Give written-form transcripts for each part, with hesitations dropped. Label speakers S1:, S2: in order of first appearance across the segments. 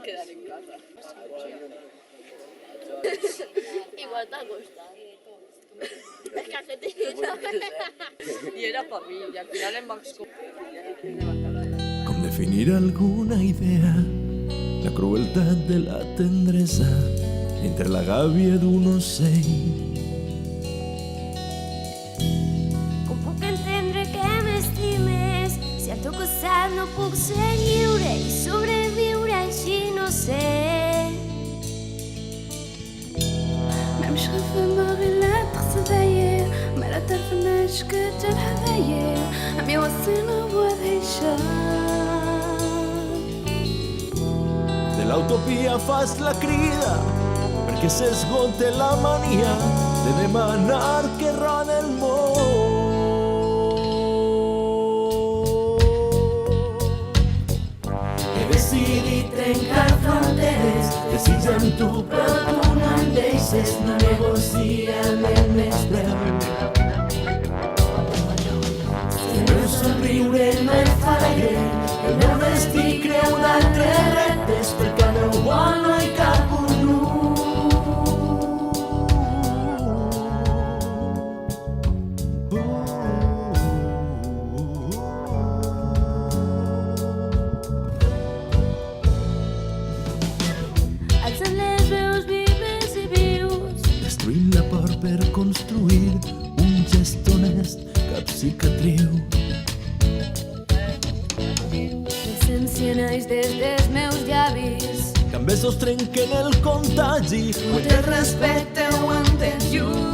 S1: quedar en casa.
S2: Igual t'ha costat. És que aquest
S1: I era família, al final em va escopir.
S3: Com definir alguna idea, la crueldad de la tendresa entre la gàbia d'un ocell.
S4: Com puc entendre que m'estimes si al teu costat no puc ser lliure i sobreviure així no sé.
S5: ما مش خايفة ما غير لا تخسدايا ما لا تعرفناش كتر هدايا عم يوصينا بوضع
S3: De l'utopia fas la crida perquè s'esgote la mania de demanar que rode el món. He decidit trencar fronteres, desitja amb tu però tu no em deixes, no negociarem més breu. El meu somriure no et fa alegre, el meu vestit creu d'altres reptes, perquè al meu món no hi cap un nu.
S4: Alçant les veus vives i vius,
S3: Destruïm la por per construir un gest honest, cap cicatriu.
S5: L'essència naix des dels meus llavis
S3: Que amb besos trenquen el contagi,
S5: no te respecte ho entens lluny.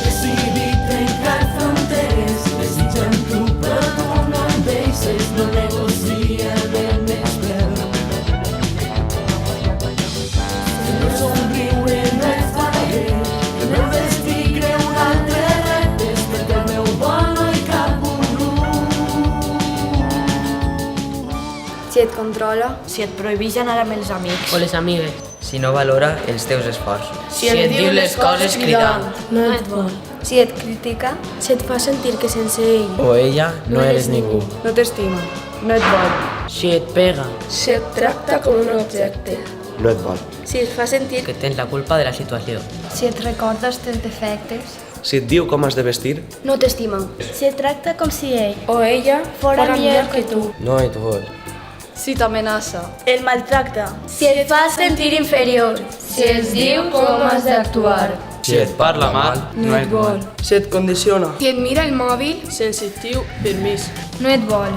S3: decidit trencar fronteres, desitja amb tu però tu no em deixes, no negociarem més breu. El meu somriure no et fa alegre, el meu vestit creu d'altres reptes, perquè al meu món no hi cap un nu.
S5: Si et controla,
S6: Si et prohibeix anar amb els amics.
S7: O les amigues.
S8: Si no valora els teus esforços.
S7: Si et diu les coses cridant.
S5: no et vol. Si et critica, si et fa sentir que sense ell
S8: O ella no eres ningú.
S5: no t'estima, no et vol.
S7: Si et pega.
S5: Si et tracta com un objecte.
S8: No et vol.
S5: Si et fa sentir
S7: Que tens la culpa de la situació.
S6: Si et recorda els teus defectes.
S9: Si et diu com has de vestir,
S5: no t'estima.
S6: Si et tracta com si ell
S5: O ella
S6: fora millor que tu.
S8: No et vol.
S1: Si t'amenaça.
S6: El maltracta.
S4: si et fa sentir inferior,
S6: Si et diu com has d'actuar.
S9: si et parla mal,
S5: no et vol.
S1: Si et condiciona.
S5: Si et mira el mòbil,
S1: Sensitiu, permís.
S6: No et vol.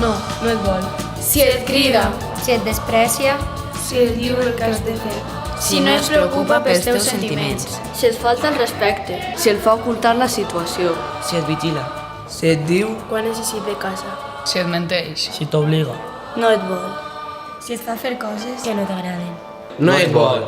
S5: no et vol.
S4: si et crida,
S6: Si et desprecia.
S5: Si et diu el que has de fer.
S6: Si no es preocupa pels teus sentiments.
S2: Si et falta el respecte.
S1: Si el fa ocultar la situació.
S7: Si et vigila.
S8: Si et diu
S5: Quan necessit de casa,
S1: Si et menteix.
S7: Si t'obliga.
S5: no et vol.
S6: Si et fa fer coses que no t'agraden.
S8: no et vol.